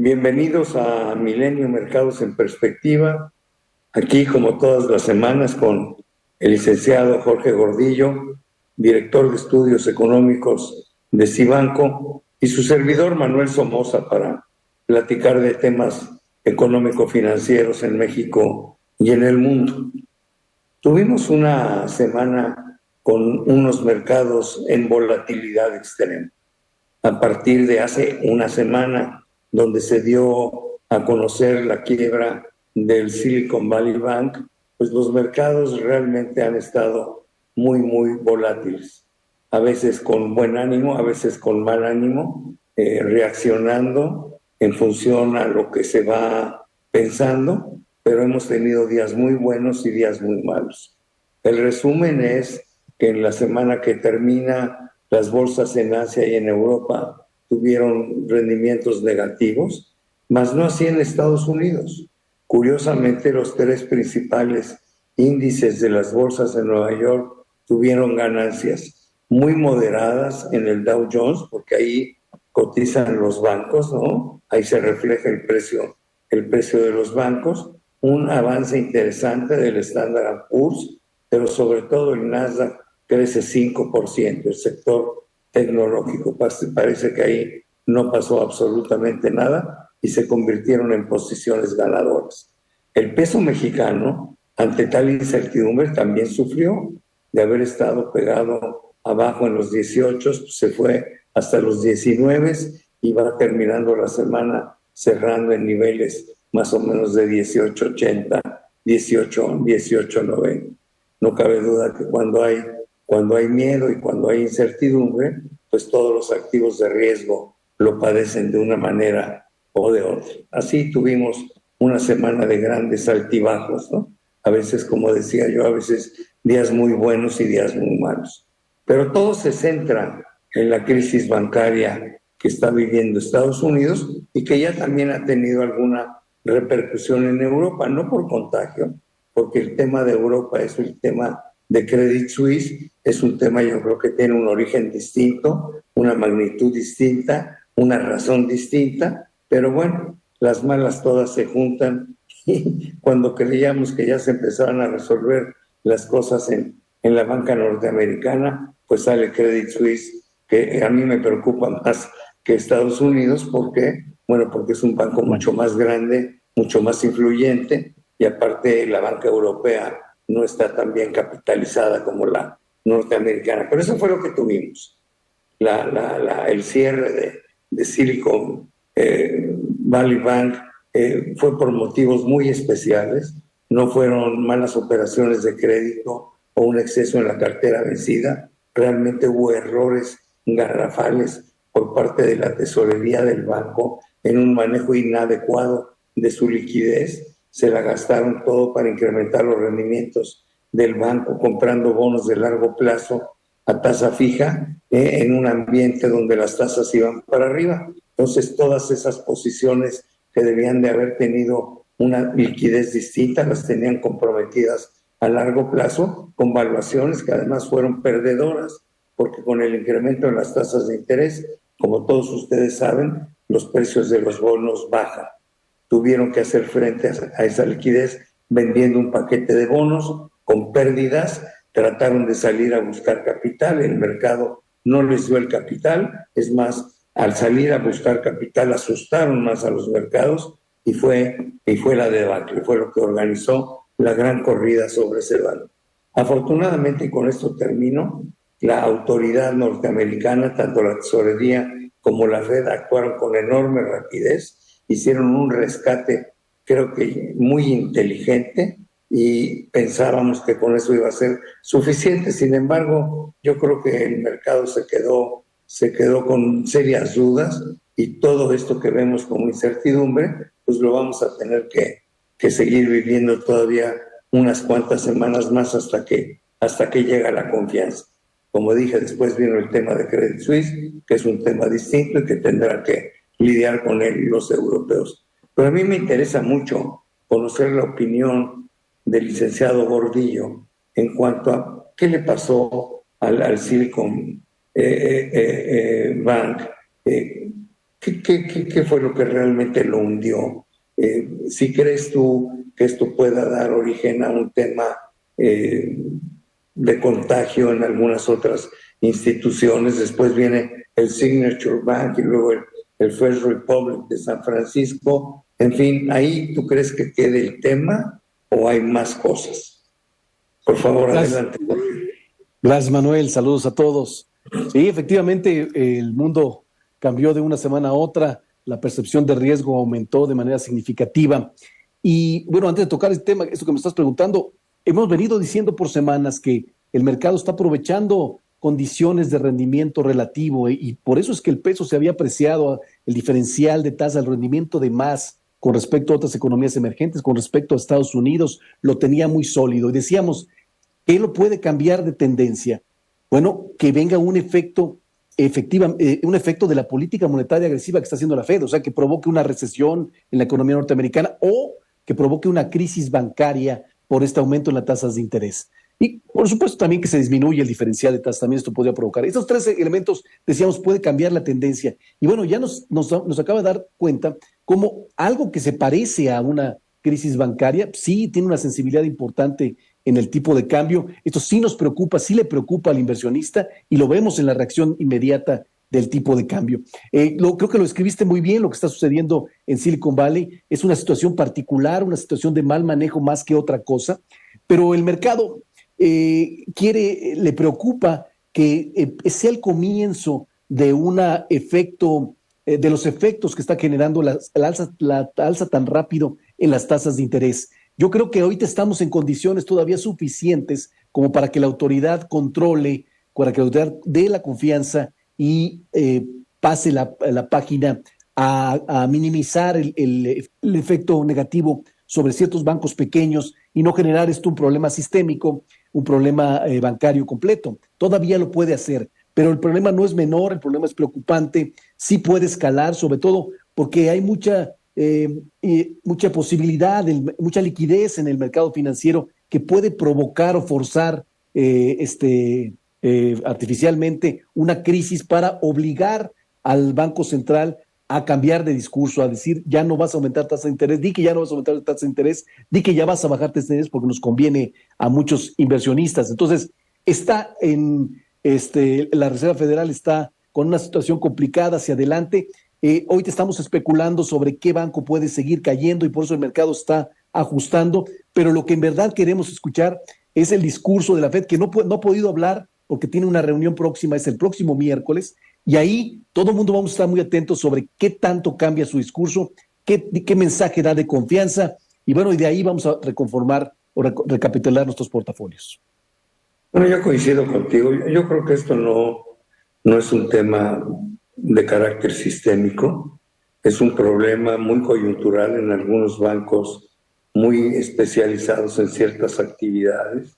Bienvenidos a Milenio Mercados en Perspectiva, aquí como todas las semanas con el licenciado Jorge Gordillo, director de Estudios Económicos de Cibanco, y su servidor Manuel Somoza para platicar de temas económico-financieros en México y en el mundo. Tuvimos una semana con unos mercados en volatilidad extrema. A partir de hace una semana, donde se dio a conocer la quiebra del Silicon Valley Bank, pues los mercados realmente han estado muy volátiles. A veces con buen ánimo, a veces con mal ánimo, reaccionando en función a lo que se va pensando, pero hemos tenido días muy buenos y días muy malos. El resumen es que en la semana que termina, las bolsas en Asia y en Europa tuvieron rendimientos negativos, mas no así en Estados Unidos. Curiosamente, los tres principales índices de las bolsas en Nueva York tuvieron ganancias muy moderadas en el Dow Jones, porque ahí cotizan los bancos, ¿no? Ahí se refleja el precio de los bancos, un avance interesante del Standard & Poor's, pero sobre todo el Nasdaq crece 5%, el sector tecnológico. Parece que ahí no pasó absolutamente nada y se convirtieron en posiciones ganadoras. El peso mexicano, ante tal incertidumbre, también sufrió de haber estado pegado abajo en los 18, se fue hasta los 19 y va terminando la semana cerrando en niveles más o menos de 18.80, 18.90. No cabe duda que cuando hay miedo y cuando hay incertidumbre, pues todos los activos de riesgo lo padecen de una manera o de otra. Así tuvimos una semana de grandes altibajos, ¿no? A veces, como decía yo, a veces días muy buenos y días muy malos. Pero todo se centra en la crisis bancaria que está viviendo Estados Unidos y que ya también ha tenido alguna repercusión en Europa, no por contagio, porque el tema de Europa es el tema de Credit Suisse, es un tema yo creo que tiene un origen distinto, una magnitud distinta, una razón distinta, pero bueno, las malas todas se juntan y cuando creíamos que ya se empezaban a resolver las cosas en la banca norteamericana, pues sale Credit Suisse, que a mí me preocupa más que Estados Unidos, porque es un banco mucho más grande, mucho más influyente, y aparte la banca europea no está tan bien capitalizada como la norteamericana. Pero eso fue lo que tuvimos. El cierre de Silicon Valley Bank fue por motivos muy especiales. No fueron malas operaciones de crédito o un exceso en la cartera vencida. Realmente hubo errores garrafales por parte de la tesorería del banco en un manejo inadecuado de su liquidez. Se la gastaron todo para incrementar los rendimientos del banco, comprando bonos de largo plazo a tasa fija en un ambiente donde las tasas iban para arriba. Entonces, todas esas posiciones que debían de haber tenido una liquidez distinta, las tenían comprometidas a largo plazo, con valuaciones que además fueron perdedoras, porque con el incremento en las tasas de interés, como todos ustedes saben, los precios de los bonos bajan. Tuvieron que hacer frente a esa liquidez vendiendo un paquete de bonos con pérdidas, trataron de salir a buscar capital, el mercado no les dio el capital, es más, al salir a buscar capital asustaron más a los mercados y fue la debacle, fue lo que organizó la gran corrida sobre ese valor. Afortunadamente, y con esto termino, la autoridad norteamericana, tanto la tesorería como la Fed, actuaron con enorme rapidez, hicieron un rescate, creo que muy inteligente, y pensábamos que con eso iba a ser suficiente. Sin embargo, yo creo que el mercado se quedó con serias dudas, y todo esto que vemos como incertidumbre, pues lo vamos a tener que seguir viviendo todavía unas cuantas semanas más hasta que llega la confianza. Como dije, después vino el tema de Credit Suisse, que es un tema distinto y que tendrán que lidiar con él los europeos. Pero a mí me interesa mucho conocer la opinión del licenciado Gordillo en cuanto a qué le pasó al Silicon Bank, qué ¿Qué fue lo que realmente lo hundió? Si crees tú que esto pueda dar origen a un tema eh, de contagio en algunas otras instituciones, después viene el Signature Bank y luego el First Republic de San Francisco, en fin, ¿ahí tú crees que quede el tema o hay más cosas? Por favor, Gracias, adelante. gracias, Manuel. Saludos a todos. Sí, efectivamente, el mundo cambió de una semana a otra. La percepción de riesgo aumentó de manera significativa. Y bueno, antes de tocar el tema, esto que me estás preguntando, hemos venido diciendo por semanas que el mercado está aprovechando condiciones de rendimiento relativo y por eso es que el peso se había apreciado, el diferencial de tasa de rendimiento de más con respecto a otras economías emergentes, con respecto a Estados Unidos, lo tenía muy sólido. Y decíamos, ¿qué lo puede cambiar de tendencia? Bueno, que venga un efecto un efecto de la política monetaria agresiva que está haciendo la Fed, o sea, que provoque una recesión en la economía norteamericana o que provoque una crisis bancaria por este aumento en las tasas de interés. Y por supuesto también que se disminuye el diferencial de tasas, también esto podría provocar. Estos tres elementos, decíamos, puede cambiar la tendencia. Y bueno, ya nos acaba de dar cuenta cómo algo que se parece a una crisis bancaria, sí tiene una sensibilidad importante en el tipo de cambio. Esto sí nos preocupa, sí le preocupa al inversionista y lo vemos en la reacción inmediata del tipo de cambio. Creo que lo escribiste muy bien, lo que está sucediendo en Silicon Valley es una situación particular, una situación de mal manejo más que otra cosa, pero el mercado le preocupa que sea el comienzo de un efecto, de los efectos que está generando la alza tan rápido en las tasas de interés. Yo creo que ahorita estamos en condiciones todavía suficientes como para que la autoridad controle, para que la autoridad dé la confianza y pase la página a minimizar el efecto negativo sobre ciertos bancos pequeños y no generar esto un problema sistémico, un problema bancario completo. Todavía lo puede hacer, pero el problema no es menor, el problema es preocupante, sí puede escalar, sobre todo porque hay mucha posibilidad, mucha liquidez en el mercado financiero que puede provocar o forzar artificialmente una crisis para obligar al Banco Central a cambiar de discurso, a decir, ya no vas a aumentar tasa de interés, di que ya no vas a aumentar tasa de interés, di que ya vas a bajar tasa de interés porque nos conviene a muchos inversionistas. Entonces, la Reserva Federal está con una situación complicada hacia adelante. Hoy te estamos especulando sobre qué banco puede seguir cayendo y por eso el mercado está ajustando, pero lo que en verdad queremos escuchar es el discurso de la Fed, que no ha podido hablar porque tiene una reunión próxima, es el próximo miércoles, y ahí todo el mundo vamos a estar muy atentos sobre qué tanto cambia su discurso, qué mensaje da de confianza, y bueno, y de ahí vamos a reconformar o recapitular nuestros portafolios. Bueno, yo coincido contigo. Yo creo que esto no es un tema de carácter sistémico, es un problema muy coyuntural en algunos bancos muy especializados en ciertas actividades.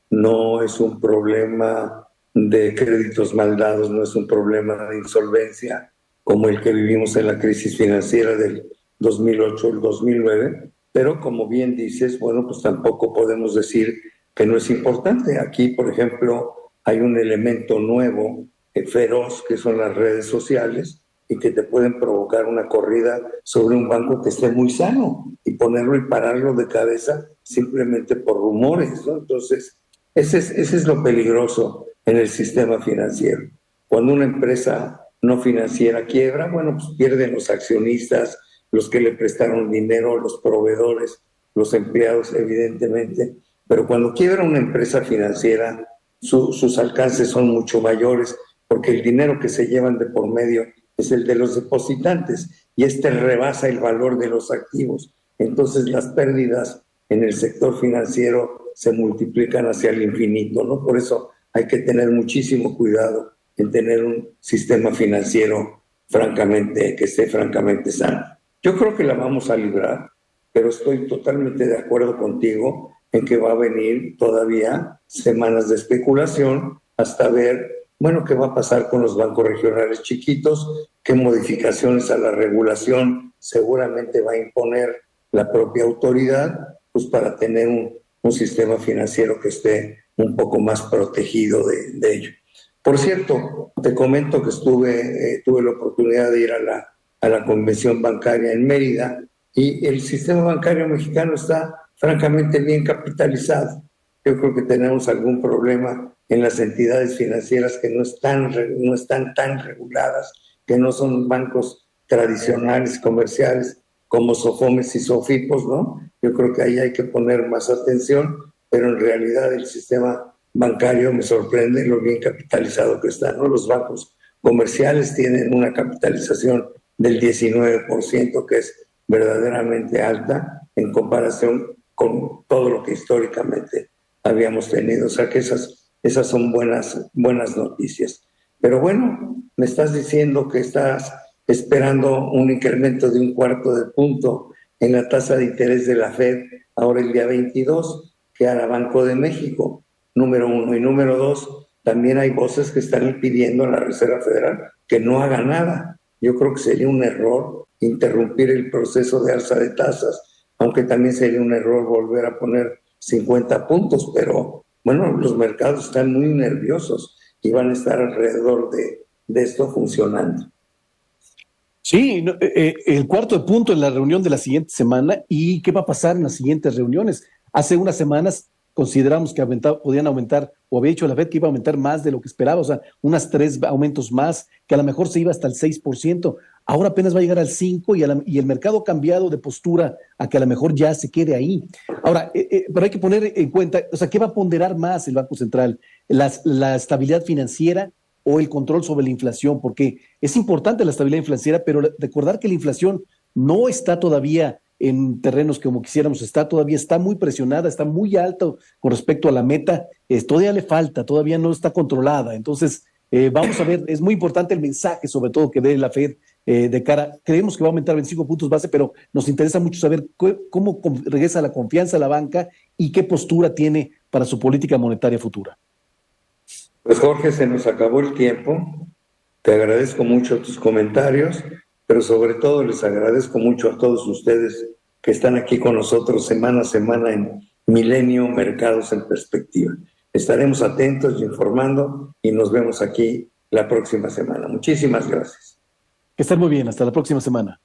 No es un problema de créditos mal dados, no es un problema de insolvencia como el que vivimos en la crisis financiera del 2008 el 2009, pero como bien dices, bueno, pues tampoco podemos decir que no es importante. Aquí, por ejemplo, hay un elemento nuevo, feroz, que son las redes sociales y que te pueden provocar una corrida sobre un banco que esté muy sano y ponerlo y pararlo de cabeza simplemente por rumores, ¿no? Entonces, ese es lo peligroso en el sistema financiero. Cuando una empresa no financiera quiebra, bueno, pues pierden los accionistas, los que le prestaron dinero, los proveedores, los empleados, evidentemente. Pero cuando quiebra una empresa financiera, sus alcances son mucho mayores, porque el dinero que se llevan de por medio es el de los depositantes y este rebasa el valor de los activos. Entonces las pérdidas en el sector financiero se multiplican hacia el infinito, ¿no? Por eso hay que tener muchísimo cuidado en tener un sistema financiero que esté francamente sano. Yo creo que la vamos a librar, pero estoy totalmente de acuerdo contigo en que va a venir todavía semanas de especulación hasta ver, bueno, qué va a pasar con los bancos regionales chiquitos, qué modificaciones a la regulación seguramente va a imponer la propia autoridad, pues para tener un sistema financiero que esté un poco más protegido de ello. Por cierto, te comento que tuve la oportunidad de ir a la a la Convención Bancaria en Mérida, y el sistema bancario mexicano está francamente bien capitalizado. Yo creo que tenemos algún problema en las entidades financieras que no están tan reguladas, que no son bancos tradicionales, comerciales, como Sofomes y Sofipos, ¿no? Yo creo que ahí hay que poner más atención, pero en realidad el sistema bancario me sorprende lo bien capitalizado que está, ¿no? Los bancos comerciales tienen una capitalización del 19%, que es verdaderamente alta en comparación con todo lo que históricamente habíamos tenido. O sea que esas son buenas noticias. Pero bueno, me estás diciendo que estás esperando un incremento de 1/4 punto en la tasa de interés de la FED ahora el día 22, que hará Banco de México, número uno. Y número dos, también hay voces que están pidiendo a la Reserva Federal que no haga nada. Yo creo que sería un error interrumpir el proceso de alza de tasas, aunque también sería un error volver a poner 50 puntos, pero bueno, los mercados están muy nerviosos y van a estar alrededor de esto funcionando. Sí, el 1/4 en la reunión de la siguiente semana. ¿Y qué va a pasar en las siguientes reuniones? Hace unas semanas consideramos que podían aumentar, o había dicho la FED que iba a aumentar más de lo que esperaba, o sea, unas 3 aumentos más, que a lo mejor se iba hasta el 6%. Ahora apenas va a llegar al 5%, y el mercado ha cambiado de postura a que a lo mejor ya se quede ahí. Ahora, pero hay que poner en cuenta, o sea, ¿qué va a ponderar más el Banco Central? ¿La estabilidad financiera o el control sobre la inflación? Porque es importante la estabilidad financiera, pero recordar que la inflación no está todavía en terrenos como quisiéramos, está muy presionada, está muy alto con respecto a la meta, todavía le falta, todavía no está controlada. Entonces, vamos a ver, es muy importante el mensaje, sobre todo, que dé la FED de cara. Creemos que va a aumentar 25 puntos base, pero nos interesa mucho saber cómo regresa la confianza a la banca y qué postura tiene para su política monetaria futura. Pues Jorge, se nos acabó el tiempo. Te agradezco mucho tus comentarios, pero sobre todo les agradezco mucho a todos ustedes que están aquí con nosotros semana a semana en Milenio Mercados en Perspectiva. Estaremos atentos y informando y nos vemos aquí la próxima semana. Muchísimas gracias. Que estén muy bien, hasta la próxima semana.